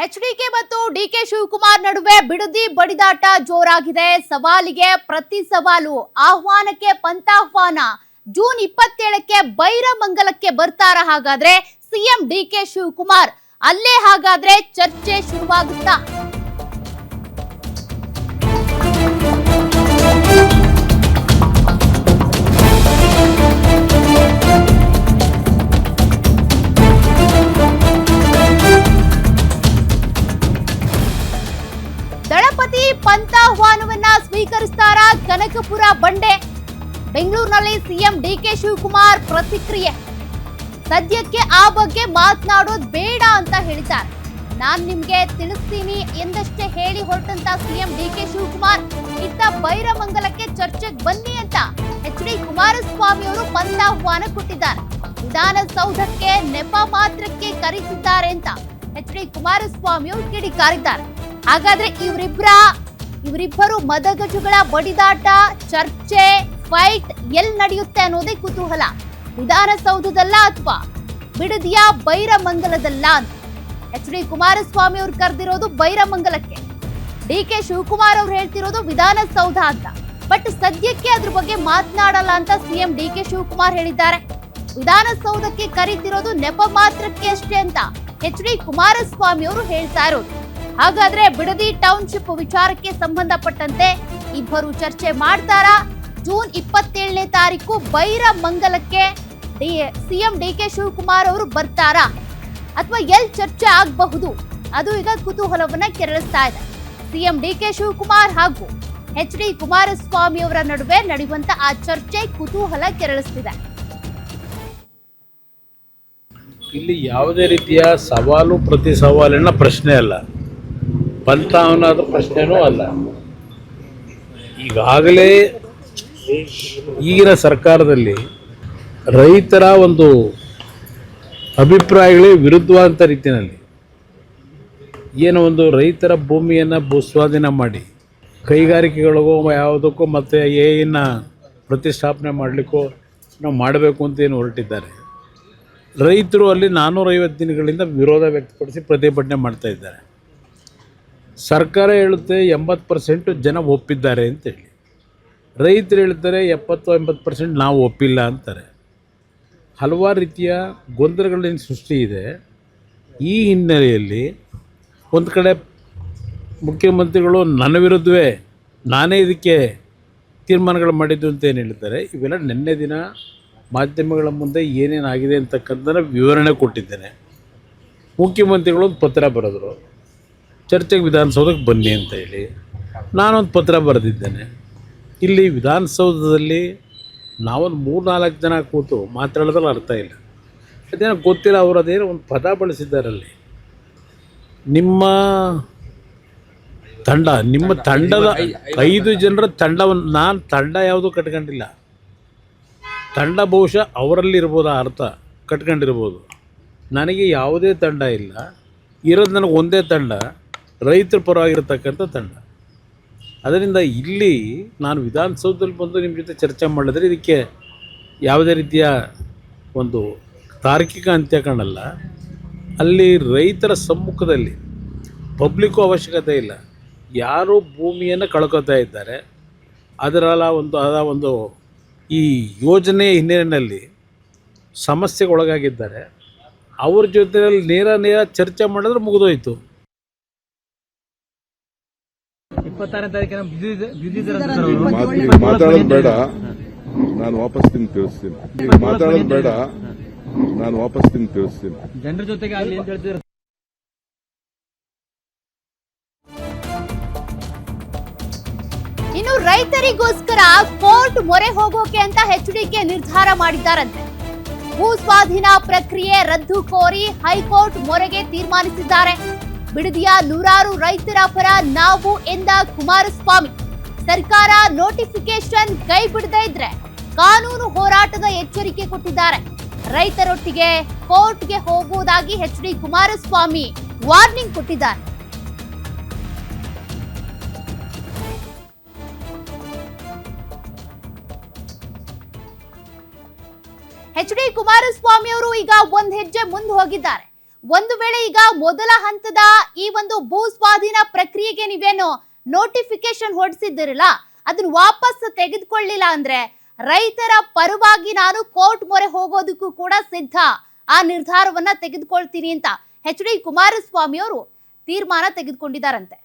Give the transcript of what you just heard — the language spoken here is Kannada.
ಎಚ್ಡಿಕೆ ಮತ್ತು ಡಿಕೆ ಶಿವಕುಮಾರ್ ನಡುವೆ ಬಿಡದಿ ಬಡಿದಾಟ ಜೋರಾಗಿದೆ. ಸವಾಲಿಗೆ ಪ್ರತಿ ಸವಾಲು, ಆಹ್ವಾನಕ್ಕೆ ಪಂತಾಹ್ವಾನ. ಜೂನ್ 27ಕ್ಕೆ ಬೈರಮಂಗಲಕ್ಕೆ ಬರ್ತಾರ ಹಾಗಾದ್ರೆ ಸಿಎಂ ಡಿಕೆ ಶಿವಕುಮಾರ್? ಅಲ್ಲೇ ಹಾಗಾದ್ರೆ ಚರ್ಚೆ ಶುರುವಾಗುತ್ತಾ? ದಳಪತಿ ಪಂತಾಹ್ವಾನವನ್ನ ಸ್ವೀಕರಿಸ್ತಾರ ಕನಕಪುರ ಬಂಡೆ? ಬೆಂಗಳೂರಿನಲ್ಲಿ ಸಿಎಂ ಡಿಕೆ ಶಿವಕುಮಾರ್ ಪ್ರತಿಕ್ರಿಯೆ. ಸದ್ಯಕ್ಕೆ ಆ ಬಗ್ಗೆ ಮಾತನಾಡೋದು ಬೇಡ ಅಂತ ಹೇಳಿದ್ದಾರೆ. ನಾನ್ ನಿಮ್ಗೆ ತಿಳಿಸ್ತೀನಿ ಎಂದಷ್ಟೇ ಹೇಳಿ ಹೊರಟಂತ ಸಿಎಂ ಡಿಕೆ ಶಿವಕುಮಾರ್ ಇತ್ತ ಬೈರಮಂಗಲಕ್ಕೆ ಚರ್ಚೆಗೆ ಬನ್ನಿ ಅಂತ ಎಚ್.ಡಿ. ಕುಮಾರಸ್ವಾಮಿ ಅವರು ಪಂತಾಹ್ವಾನ ಕೊಟ್ಟಿದ್ದಾರೆ. ವಿಧಾನಸೌಧಕ್ಕೆ ನೆಪ ಮಾತ್ರಕ್ಕೆ ಕರೆಸಿದ್ದಾರೆ ಅಂತ ಎಚ್.ಡಿ. ಕುಮಾರಸ್ವಾಮಿ ಅವರು ಕಿಡಿಕಾರಿದ್ದಾರೆ. ಹಾಗಾದ್ರೆ ಇವರಿಬ್ಬರು ಮದಗಜಗಳ ಬಡಿದಾಟ, ಚರ್ಚೆ, ಫೈಟ್ ಎಲ್ಲಿ ನಡೆಯುತ್ತೆ ಅನ್ನೋದೇ ಕುತೂಹಲ. ವಿಧಾನಸೌಧದಲ್ಲ ಅಥವಾ ಬಿಡದಿಯ ಬೈರಮಂಗಲದಲ್ಲ ಅಂತ ಎಚ್.ಡಿ. ಕುಮಾರಸ್ವಾಮಿ ಅವರು ಕರೆದಿರೋದು ಬೈರಮಂಗಲಕ್ಕೆ, ಡಿಕೆ ಶಿವಕುಮಾರ್ ಅವರು ಹೇಳ್ತಿರೋದು ವಿಧಾನಸೌಧ ಅಂತ. ಬಟ್ ಸದ್ಯಕ್ಕೆ ಅದ್ರ ಬಗ್ಗೆ ಮಾತನಾಡಲ್ಲ ಅಂತ ಸಿಎಂ ಡಿಕೆ ಶಿವಕುಮಾರ್ ಹೇಳಿದ್ದಾರೆ. ವಿಧಾನಸೌಧಕ್ಕೆ ಕರೀತಿರೋದು ನೆಪ ಮಾತ್ರಕ್ಕೆ ಅಷ್ಟೇ ಅಂತ ಎಚ್.ಡಿ. ಕುಮಾರಸ್ವಾಮಿ ಅವರು ಹೇಳ್ತಾ ಇರೋದು. ಹಾಗಾದ್ರೆ ಬಿಡದಿ ಟೌನ್ಶಿಪ್ ವಿಚಾರಕ್ಕೆ ಸಂಬಂಧಪಟ್ಟಂತೆ ಇಬ್ಬರು ಚರ್ಚೆ ಮಾಡ್ತಾರಾ? ಜೂನ್ 27ನೇ ತಾರೀಕು ಬೈರಮಂಗಲಕ್ಕೆ ಸಿಎಂ ಡಿಕೆ ಶಿವಕುಮಾರ್ ಅವರು ಬರ್ತಾರಾ ಅಥವಾ ಎಲ್ಲಿ ಚರ್ಚೆ ಆಗಬಹುದು? ಅದು ಈಗ ಕುತೂಹಲವನ್ನ ಕೆರಳಿಸ್ತಾ ಇದೆ. ಸಿಎಂ ಡಿಕೆ ಶಿವಕುಮಾರ್ ಹಾಗೂ ಎಚ್.ಡಿ. ಕುಮಾರಸ್ವಾಮಿ ಅವರ ನಡುವೆ ನಡೆಯುವಂತ ಆ ಚರ್ಚೆ ಕುತೂಹಲ ಕೆರಳಿಸ್ತಿದೆ. ಇಲ್ಲಿ ಯಾವುದೇ ರೀತಿಯ ಸವಾಲು ಪ್ರತಿ ಸವಾಲಿನ ಪ್ರಶ್ನೆ ಅಲ್ಲ, ಪಂತಾಹ್ವಾನದ ಪ್ರಶ್ನೆನೂ ಅಲ್ಲ. ಈಗಾಗಲೇ ಈಗಿನ ಸರ್ಕಾರದಲ್ಲಿ ರೈತರ ಒಂದು ಅಭಿಪ್ರಾಯಗಳೇ ವಿರುದ್ಧವಾದಂಥ ರೀತಿಯಲ್ಲಿ ಏನೋ ಒಂದು ರೈತರ ಭೂಮಿಯನ್ನು ಭೂಸ್ವಾಧೀನ ಮಾಡಿ ಕೈಗಾರಿಕೆಗಳಿಗೋ ಯಾವುದಕ್ಕೋ ಮತ್ತು ಏನ ಪ್ರತಿಷ್ಠಾಪನೆ ಮಾಡಲಿಕ್ಕೋ ನಾವು ಮಾಡಬೇಕು ಅಂತ ಏನು ಹೊರಟಿದ್ದಾರೆ. ರೈತರು ಅಲ್ಲಿ 450 ದಿನಗಳಿಂದ ವಿರೋಧ ವ್ಯಕ್ತಪಡಿಸಿ ಪ್ರತಿಭಟನೆ ಮಾಡ್ತಾ ಇದ್ದಾರೆ. ಸರ್ಕಾರ ಹೇಳುತ್ತೆ 80% ಜನ ಒಪ್ಪಿದ್ದಾರೆ ಅಂತೇಳಿ, ರೈತರು ಹೇಳ್ತಾರೆ 70-80% ನಾವು ಒಪ್ಪಿಲ್ಲ ಅಂತಾರೆ. ಹಲವಾರು ರೀತಿಯ ಗೊಂದಲಗಳಿಂದ ಸೃಷ್ಟಿ ಇದೆ. ಈ ಹಿನ್ನೆಲೆಯಲ್ಲಿ ಒಂದು ಕಡೆ ಮುಖ್ಯಮಂತ್ರಿಗಳು ನನ್ನ ವಿರುದ್ಧವೇ ನಾನೇ ಇದಕ್ಕೆ ತೀರ್ಮಾನಗಳು ಮಾಡಿದ್ದು ಅಂತ ಏನು ಹೇಳ್ತಾರೆ. ಇವೆಲ್ಲ ನಿನ್ನೆ ದಿನ ಮಾಧ್ಯಮಗಳ ಮುಂದೆ ಏನೇನಾಗಿದೆ ಅಂತಕ್ಕಂಥ ವಿವರಣೆ ಕೊಟ್ಟಿದ್ದೇನೆ. ಮುಖ್ಯಮಂತ್ರಿಗಳು ಒಂದು ಪತ್ರ ಬರೆದರು, ಚರ್ಚೆಗೆ ವಿಧಾನಸೌಧಕ್ಕೆ ಬನ್ನಿ ಅಂತ ಹೇಳಿ. ನಾನೊಂದು ಪತ್ರ ಬರೆದಿದ್ದೇನೆ. ಇಲ್ಲಿ ವಿಧಾನಸೌಧದಲ್ಲಿ ನಾವೊಂದು 3-4 ಜನ ಕೂತು ಮಾತಾಡೋದ್ರಲ್ಲಿ ಅರ್ಥ ಇಲ್ಲ. ಅದೇನೋ ಗೊತ್ತಿಲ್ಲ, ಅವರು ಅದೇನೋ ಒಂದು ಪದ ಬಳಸಿದ್ದಾರಲ್ಲಿ. ನಿಮ್ಮ ತಂಡದ 5 ಜನರ ತಂಡವನ್ನು, ನಾನು ತಂಡ ಯಾವುದೂ ಕಟ್ಕೊಂಡಿಲ್ಲ. ತಂಡ ಬಹುಶಃ ಅವರಲ್ಲಿರ್ಬೋದು, ಅರ್ಥ ಕಟ್ಕೊಂಡಿರ್ಬೋದು. ನನಗೆ ಯಾವುದೇ ತಂಡ ಇಲ್ಲ. ಇರೋದು ನನಗೆ ಒಂದೇ ತಂಡ, ರೈತರ ಪರವಾಗಿರ್ತಕ್ಕಂಥ ತಂಡ. ಅದರಿಂದ ಇಲ್ಲಿ ನಾನು ವಿಧಾನಸೌಧದಲ್ಲಿ ಬಂದು ನಿಮ್ಮ ಜೊತೆ ಚರ್ಚೆ ಮಾಡಿದ್ರೆ ಇದಕ್ಕೆ ಯಾವುದೇ ರೀತಿಯ ಒಂದು ತಾರ್ಕಿಕ ಅಂತ್ಯ ಕಾಣಲ್ಲ. ಅಲ್ಲಿ ರೈತರ ಸಮ್ಮುಖದಲ್ಲಿ ಪಬ್ಲಿಕ್ಕು ಅವಶ್ಯಕತೆ ಇಲ್ಲ. ಯಾರು ಭೂಮಿಯನ್ನು ಕಳ್ಕೊತಾ ಇದ್ದಾರೆ, ಅದರ ಒಂದು ಈ ಯೋಜನೆ ಹಿನ್ನೆಲೆಯಲ್ಲಿ ಸಮಸ್ಯೆಗೊಳಗಾಗಿದ್ದಾರೆ, ಅವ್ರ ಜೊತೆಯಲ್ಲಿ ನೇರ ಚರ್ಚೆ ಮಾಡಿದ್ರೆ ಮುಗಿದೋಯ್ತು. 26ನೇ ತಾರೀಕಿನ ಮಾತಾಡೋದು ಬೇಡ, ನಾನು ವಾಪಸ್ ತಿಳಿಸ್ತೀನಿ. ಮಾತಾಡೋದು ಬೇಡ, ನಾನು ವಾಪಸ್ ತಿಳಿಸ್ತೀನಿ. ಜನರ ಜೊತೆಗೆ ಆಗಲಿ ಅಂತ ಹೇಳ್ತಿದ್ರು. ಇನ್ನು ರೈತರಿಗೋಸ್ಕರ ಕೋರ್ಟ್ ಮೊರೆ ಹೋಗೋಕೆ ಅಂತ ಎಚ್.ಡಿ.ಕೆ ನಿರ್ಧಾರ ಮಾಡಿದ್ದಾರಂತೆ. ಭೂ ಸ್ವಾಧೀನ ಪ್ರಕ್ರಿಯೆ ರದ್ದು ಕೋರಿ ಹೈಕೋರ್ಟ್ ಮೊರೆಗೆ ತೀರ್ಮಾನಿಸಿದ್ದಾರೆ. ಬಿಡದಿಯ ನೂರಾರು ರೈತರ ಪರ ನಾವು ಎಂದ ಕುಮಾರಸ್ವಾಮಿ, ಸರ್ಕಾರ ನೋಟಿಫಿಕೇಶನ್ ಕೈ ಬಿಡದೇ ಇದ್ರೆ ಕಾನೂನು ಹೋರಾಟದ ಎಚ್ಚರಿಕೆ ಕೊಟ್ಟಿದ್ದಾರೆ. ರೈತರೊಟ್ಟಿಗೆ ಕೋರ್ಟ್ಗೆ ಹೋಗುವುದಾಗಿ ಎಚ್.ಡಿ. ಕುಮಾರಸ್ವಾಮಿ ವಾರ್ನಿಂಗ್ ಕೊಟ್ಟಿದ್ದಾರೆ. ಎಚ್.ಡಿ. ಕುಮಾರಸ್ವಾಮಿ ಅವರು ಈಗ ಒಂದ್ ಹೆಜ್ಜೆ ಮುಂದೆ ಹೋಗಿದ್ದಾರೆ. ಒಂದು ವೇಳೆ ಈಗ ಮೊದಲ ಹಂತದ ಈ ಒಂದು ಭೂ ಸ್ವಾಧೀನ ಪ್ರಕ್ರಿಯೆಗೆ ನೀವೇನು ನೋಟಿಫಿಕೇಶನ್ ಹೊರಡಿಸಿದ್ದೀರಲ್ಲ ಅದನ್ನ ವಾಪಸ್ ತೆಗೆದುಕೊಳ್ಳಿಲ್ಲ ಅಂದ್ರೆ ರೈತರ ಪರವಾಗಿ ನಾನು ಕೋರ್ಟ್ ಮೊರೆ ಹೋಗೋದಕ್ಕೂ ಕೂಡ ಸಿದ್ಧ, ಆ ನಿರ್ಧಾರವನ್ನ ತೆಗೆದುಕೊಳ್ತೀನಿ ಅಂತ ಎಚ್ ಡಿ ಕುಮಾರಸ್ವಾಮಿ ಅವರು ತೀರ್ಮಾನ ತೆಗೆದುಕೊಂಡಿದ್ದಾರಂತೆ.